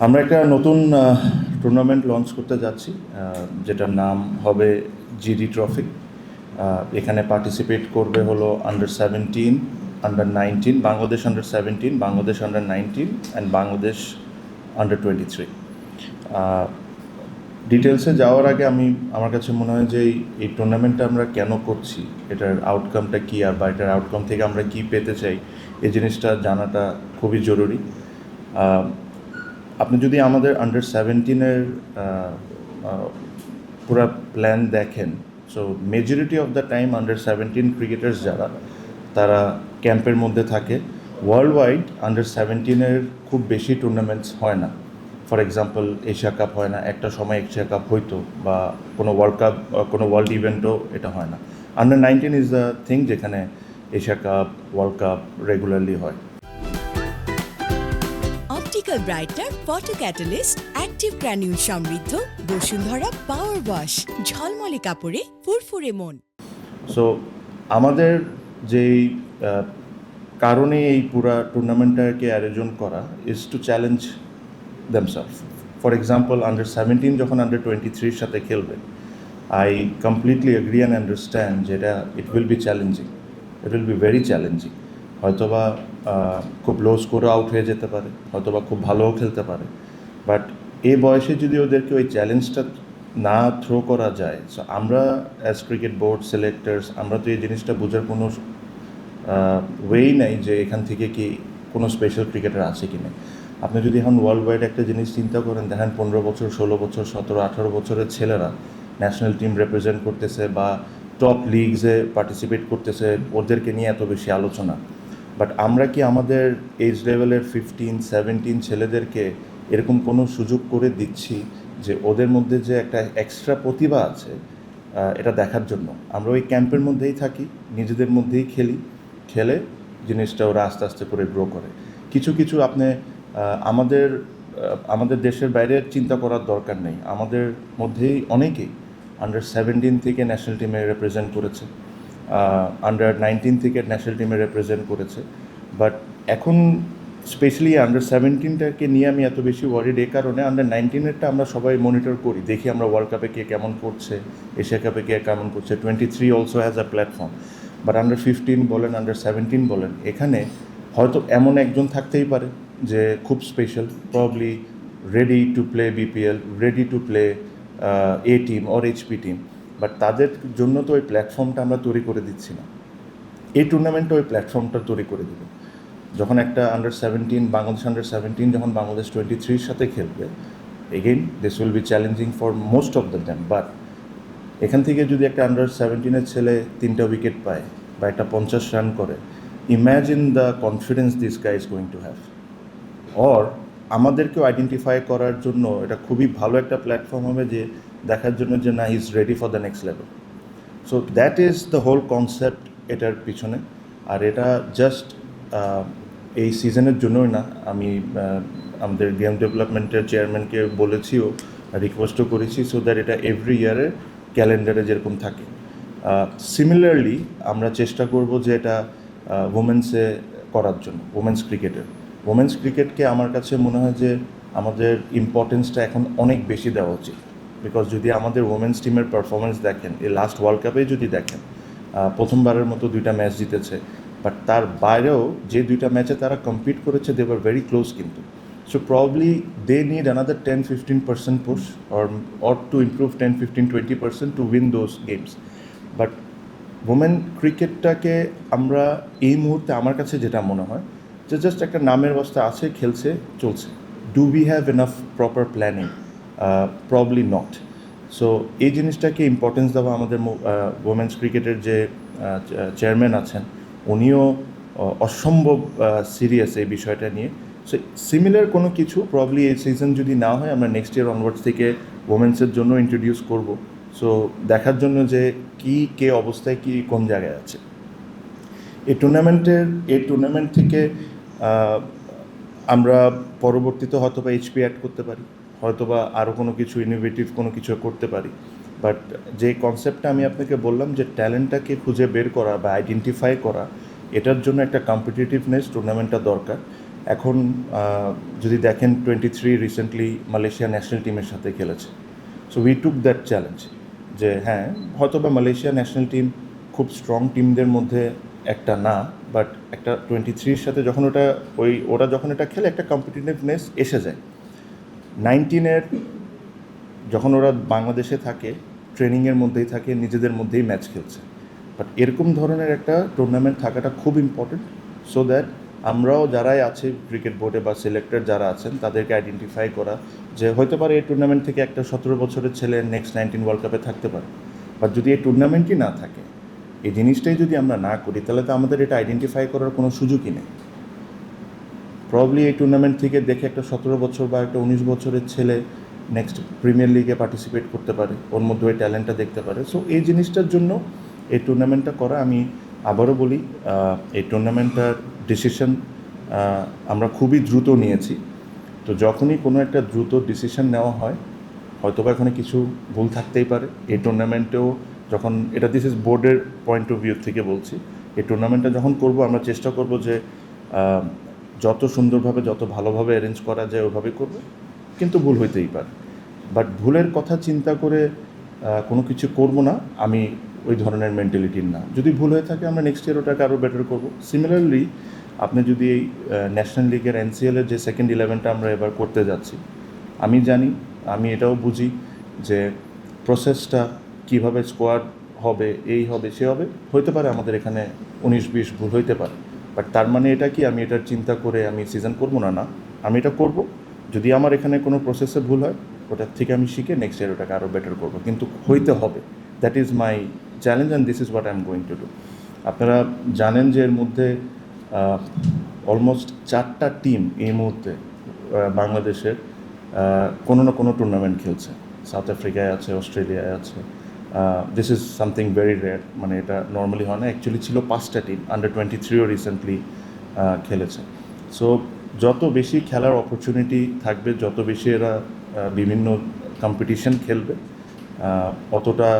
আমরা একটা নতুন টুর্নামেন্ট লঞ্চ করতে যাচ্ছি, যেটার নাম হবে জিডি ট্রফি। এখানে পার্টিসিপেট করবে হলো under 17, under 19, Bangladesh under 17, Bangladesh under 19 and Bangladesh under 23। ডিটেলসে যাওয়ার আগে আমার কাছে মনে হয় যে এই টুর্নামেন্টটা আমরা কেন করছি, এটার আউটকামটা কী, আর বা এটার আউটকাম থেকে আমরা কী পেতে চাই, এই জিনিসটা জানাটা খুবই জরুরি। আপনি যদি আমাদের আন্ডার 17-এর পুরো প্ল্যান দেখেন, so majority of the time under 17 cricketers যারা, তারা ক্যাম্পের মধ্যে থাকে। ওয়ার্ল্ড ওয়াইড আন্ডার 17-এর খুব বেশি টুর্নামেন্টস হয় না। ফর এক্সাম্পল, এশিয়া কাপ হয় না, একটা সময় এশিয়া কাপ হইতো, বা কোনো ওয়ার্ল্ড কাপ, কোনো ওয়ার্ল্ড ইভেন্টও এটা হয় না। আন্ডার 19 ইজ দ্য থিং যেখানে Asia cup, world cup regularly হয়। Optical brightener photo catalyst active granule সমৃদ্ধ বসুন্ধরা পাওয়ার ওয়াশ, ঝলমলে কাপড়ে ফুরফুরে মন। সো আমাদের যেই কারণে এই পুরা টুর্নামেন্টটাকে আয়োজন করা is to challenge themselves. For example, under 17 যখন আন্ডার 23-র সাথে খেলবে, I completely agree and understand যেটা it will be challenging, it will be very challenging. হয়তোবা খুব লো স্কোরে আউট হয়ে যেতে পারে, হয়তোবা খুব ভালোও খেলতে পারে, বাট এই বয়সে যদি ওদেরকে ওই চ্যালেঞ্জটা না থ্রো করা যায়, সো আমরা অ্যাজ ক্রিকেট বোর্ড সিলেক্টার্স, আমরা তো এই জিনিসটা বোঝার কোনো ওয়েই নাই যে এখান থেকে কি কোনো স্পেশাল ক্রিকেটার আছে কি না। আপনি যদি এখন ওয়ার্ল্ড ওয়াইড একটা জিনিস চিন্তা করেন, দেখেন 15 বছর, 16 বছর, 17, 18 বছরের ছেলেরা ন্যাশনাল টিম রিপ্রেজেন্ট করতেছে বা টপ লিগসে পার্টিসিপেট করতেছে, ওদেরকে নিয়ে এত বেশি আলোচনা। বাট আমরা কি আমাদের এজ লেভেলের 15-17 ছেলেদেরকে এরকম কোনো সুযোগ করে দিচ্ছি যে ওদের মধ্যে যে একটা এক্সট্রা প্রতিভা আছে এটা দেখার জন্য? আমরা ওই ক্যাম্পের মধ্যেই থাকি, নিজেদের মধ্যেই খেলে জিনিসটা ওরা আস্তে আস্তে করে গ্রো করে। কিছু কিছু আপনি আমাদের দেশের বাইরে চিন্তা করার দরকার নেই, আমাদের মধ্যেই অনেকেই আন্ডার 17 থেকে ন্যাশনাল টিমে রিপ্রেজেন্ট করেছে, আন্ডার 19 থেকে ন্যাশনাল টিমে রিপ্রেজেন্ট করেছে। বাট এখন স্পেশালি আন্ডার 17টাকে নিয়ে আমি এত বেশি ওয়ারিড এই কারণে, আন্ডার 19-এরটা আমরা সবাই মনিটর করি, দেখি আমরা ওয়ার্ল্ড কাপে কে কেমন করছে, এশিয়া কাপে কে কেমন করছে। 23 also has a platform. But under 15 বলেন, আন্ডার 17 বলেন, এখানে হয়তো এমন একজন থাকতেই পারে যে খুব special, probably ready to play BPL, ready to play a team or HP team, but তাদের জন্য তো ওই প্ল্যাটফর্মটা আমরা তৈরি করে দিচ্ছি না। এই টুর্নামেন্টটা ওই প্ল্যাটফর্মটা তৈরি করে দেবে। যখন একটা আন্ডার 17, বাংলাদেশ আন্ডার 17 যখন বাংলাদেশ 23-র সাথে খেলবে, again this will be challenging for most of the time. But এখান থেকে যদি একটা আন্ডার 17-এর ছেলে 3টা উইকেট পায় বা একটা 50 রান করে, imagine the confidence this guy is going to have. Or আমাদেরকেও আইডেন্টিফাই করার জন্য এটা খুবই ভালো একটা প্ল্যাটফর্ম হবে, যে দেখার জন্য যে না, is ready for the next level. So that is the whole concept এটার পিছনে। আর এটা জাস্ট এই সিজনের জন্যই না, আমি আমাদের গেম ডেভেলপমেন্টের চেয়ারম্যানকে বলেছিও, রিকোয়েস্টও করেছি, সো দ্যাট এটা এভরি ইয়ারের ক্যালেন্ডারে যেরকম থাকে। সিমিলারলি আমরা চেষ্টা করব যে এটা উমেন্সে করার জন্য, উমেন্স ক্রিকেটকে আমার কাছে মনে হয় যে আমাদের ইম্পর্টেন্সটা এখন অনেক বেশি দেওয়া উচিত। বিকজ যদি আমাদের ওমেন্স টিমের পারফরমেন্স দেখেন, এই লাস্ট ওয়ার্ল্ড কাপে যদি দেখেন, প্রথমবারের মতো 2টা ম্যাচ জিতেছে, বাট তার বাইরেও যে 2টা ম্যাচে তারা কম্পিট করেছে, দে ওয়ার ভেরি ক্লোজ কিন্তু। So probably they need another 10-15% push or to improve 10-15-20% to win those games. But women ক্রিকেটটাকে আমরা এই মুহূর্তে, আমার কাছে যেটা মনে হয় যে জাস্ট একটা নামের অবস্থা আছে, খেলছে, চলছে। Do we have enough proper planning? Probably not. So এই জিনিসটাকে ইম্পর্টেন্স দেওয়া, আমাদের ওমেন্স ক্রিকেটের যে চেয়ারম্যান আছেন, উনিও অসম্ভব সিরিয়াস এই বিষয়টা নিয়ে। সো সিমিলার কোনো কিছু প্রবলি এই সিজন যদি না হয়, আমরা নেক্সট ইয়ার অনওয়ার্ডস থেকে ওমেন্সের জন্য ইন্ট্রোডিউস করব। সো দেখার জন্য যে কে অবস্থায় কোন জায়গায় আছে। এই টুর্নামেন্ট থেকে আমরা পরবর্তীতে হয়তো বা এইচপি অ্যাড করতে পারি, হয়তো বা আরও কোনো কিছু ইনোভেটিভ কোনো কিছু করতে পারি। বাট যে কনসেপ্টটা আমি আপনাকে বললাম, যে ট্যালেন্টটাকে খুঁজে বের করা বা আইডেন্টিফাই করা, এটার জন্য একটা কম্পিটিটিভনেস টুর্নামেন্টটা দরকার। এখন যদি দেখেন 23 রিসেন্টলি মালয়েশিয়া ন্যাশনাল টিমের সাথে খেলেছে। So we took that challenge যে হ্যাঁ হয়তো বা মালয়েশিয়া ন্যাশনাল টিম খুব স্ট্রং টিমদের মধ্যে একটা না, বাট একটা 23-র সাথে যখন ওরা যখন এটা খেলে একটা কম্পিটিটিভনেস এসে যায়। 19-এর যখন ওরা বাংলাদেশে থাকে ট্রেনিংয়ের মধ্যেই থাকে, নিজেদের মধ্যেই ম্যাচ খেলছে, বাট এরকম ধরনের একটা টুর্নামেন্ট থাকাটা খুব ইম্পর্টেন্ট, সো দ্যাট আমরাও যারাই আছে ক্রিকেট বোর্ডে বা সিলেক্টর যারা আছেন তাদেরকে আইডেন্টিফাই করা যে হতে পারে এই টুর্নামেন্ট থেকে একটা 17 বছরের ছেলে নেক্সট 19 ওয়ার্ল্ড কাপে থাকতে পারে। বাট যদি এই টুর্নামেন্টই না থাকে, এই জিনিসটাই যদি আমরা না করি, তাহলে তো আমাদের এটা আইডেন্টিফাই করার কোনো সুযোগই নেই। প্রবলি এই টুর্নামেন্ট থেকে দেখে একটা 17 বছর বা একটা 19 বছরের ছেলে নেক্সট প্রিমিয়ার লিগে পার্টিসিপেট করতে পারে, ওর মধ্যে ওই ট্যালেন্টটা দেখতে পারে। সো এই জিনিসটার জন্য এই টুর্নামেন্টটা করা। আমি আবারও বলি, এই টুর্নামেন্টটার ডিসিশন আমরা খুবই দ্রুত নিয়েছি। তো যখনই কোনো একটা দ্রুত ডিসিশন নেওয়া হয়, হয়তো বা এখানে কিছু ভুল থাকতেই পারে। এই টুর্নামেন্টেও যখন এটা দিস ইজ বোর্ডের পয়েন্ট অফ ভিউ থেকে বলছি, এই টুর্নামেন্টটা যখন করব আমরা চেষ্টা করব যে যত সুন্দরভাবে যত ভালোভাবে অ্যারেঞ্জ করা যায় ওভাবে করব, কিন্তু ভুল হইতেই পারে। বাট ভুলের কথা চিন্তা করে কোনো কিছু করব না, আমি ওই ধরনের মেন্টালিটির না। যদি ভুল হয়ে থাকে আমরা নেক্সট ইয়ার ওটাকে আরও বেটার করব। সিমিলারলি আপনি যদি এই ন্যাশনাল লিগের এনসিএলের যে সেকেন্ড 11টা আমরা এবার করতে যাচ্ছি, আমি জানি, আমি এটাও বুঝি যে প্রসেসটা কীভাবে স্কোয়াড হবে, এই হবে সে হবে, হইতে পারে আমাদের এখানে 19-20 ভুল হইতে পারে, বাট তার মানে এটা কি আমি এটার চিন্তা করে আমি সিজন করবো না? না, আমি এটা করব। যদি আমার এখানে কোনো প্রসেসে ভুল হয়, ওটার থেকে আমি শিখে নেক্সট ইয়ার ওটাকে আরও বেটার করবো, কিন্তু হইতে হবে। That is my challenge and this is what I am going to do. আপনারা জানেন যে এর মধ্যে অলমোস্ট 4টা টিম এই মুহূর্তে বাংলাদেশের কোনো না কোনো টুর্নামেন্ট খেলছে। সাউথ আফ্রিকায় আছে, অস্ট্রেলিয়ায় আছে। This is something very rare, মানে এটা নর্মালি হয় না। অ্যাকচুয়ালি ছিল 5টা টিম, আন্ডার 23ও রিসেন্টলি খেলেছে। সো যত বেশি খেলার অপরচুনিটি থাকবে, যত বেশি এরা বিভিন্ন কম্পিটিশন খেলবে, অতটা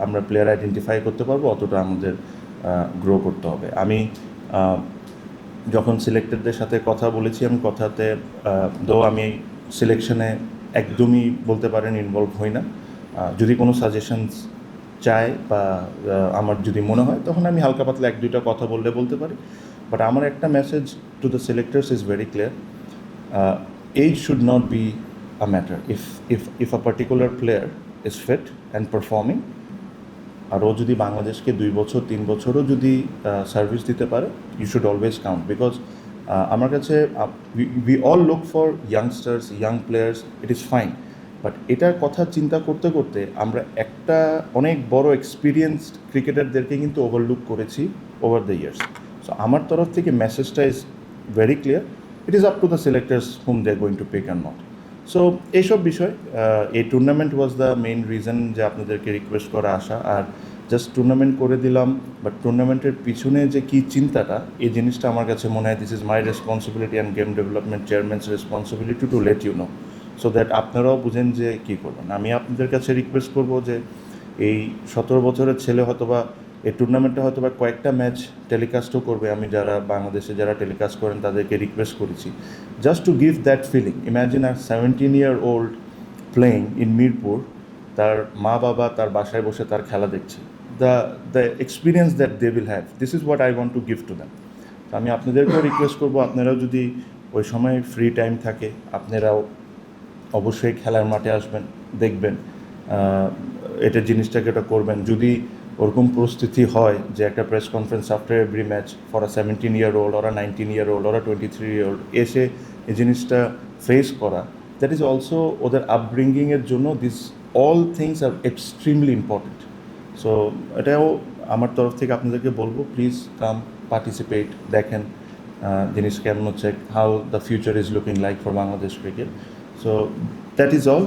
আমরা প্লেয়ার আইডেন্টিফাই করতে পারবো, অতটা আমাদের গ্রো করতে হবে। আমি যখন সিলেক্টেডদের সাথে কথা বলেছি, আমি কথাতে আমি সিলেকশনে একদমই বলতে পারেন ইনভলভ হই না। যদি কোনো সাজেশনস চায় বা আমার যদি মনে হয়, তখন আমি হালকা পাতলা 1-2টা কথা বলতে পারি। বাট আমার একটা message to the selectors is very clear, age should not be a matter. If a particular player is fit and performing, আর ও যদি বাংলাদেশকে 2 বছর 3 বছরও যদি সার্ভিস দিতে পারে, you should always count. Because আমার কাছে we all look for youngsters, young players, it is fine, but এটার কথা চিন্তা করতে করতে আমরা একটা অনেক বড় এক্সপিরিয়েন্সড ক্রিকেটারদেরকে কিন্তু ওভারলুক করেছি ওভার দ্য ইয়ার্স। সো আমার তরফ থেকে মেসেজটা is very clear, it is up to the selectors whom they are going to pick and not. So এইসব বিষয়, এই tournament was the main reason যে আপনাদেরকে রিকোয়েস্ট করা আসা। আর জাস্ট টুর্নামেন্ট করে দিলাম, বাট টুর্নামেন্টের পিছনে যে কী চিন্তাটা, এই জিনিসটা আমার কাছে মনে হয় this is my responsibility and game development chairman's responsibility to let you know, so that আপনারাও বুঝেন যে কী করবেন। আমি আপনাদের কাছে রিকোয়েস্ট করবো যে এই 17 বছরের ছেলে হয়তোবা এই টুর্নামেন্টে হয়তো বা কয়েকটা ম্যাচ টেলিকাস্টও করবে। আমি যারা বাংলাদেশে যারা টেলিকাস্ট করেন তাদেরকে রিকোয়েস্ট করেছি just to give that feeling. Imagine আর 17-year-old প্লেয়িং ইন মিরপুর, তার মা বাবা তার বাসায় বসে তার খেলা দেখছে, the experience that they will have, this is what I want to give to them. তো আমি আপনাদেরকেও রিকোয়েস্ট করবো, আপনারাও যদি ওই সময় ফ্রি টাইম থাকে, আপনারাও অবশ্যই খেলার মাঠে আসবেন, দেখবেন, এটা জিনিসটাকে এটা করবেন। যদি ওরকম পরিস্থিতি হয় যে একটা press conference after every match for a 17-year-old ওরা 19-year-old ওরা 23-year-old এসে এই জিনিসটা ফেস করা, দ্যাট ইজ অলসো ওদের আপব্রিঙ্গিংয়ের জন্য this all things are extremely important. So এটাও আমার তরফ থেকে আপনাদেরকে বলবো, প্লিজ কাম পার্টিসিপেট, দেখেন জিনিস কেমন হচ্ছে, how the future is looking like for Bangladesh cricket. So that is all.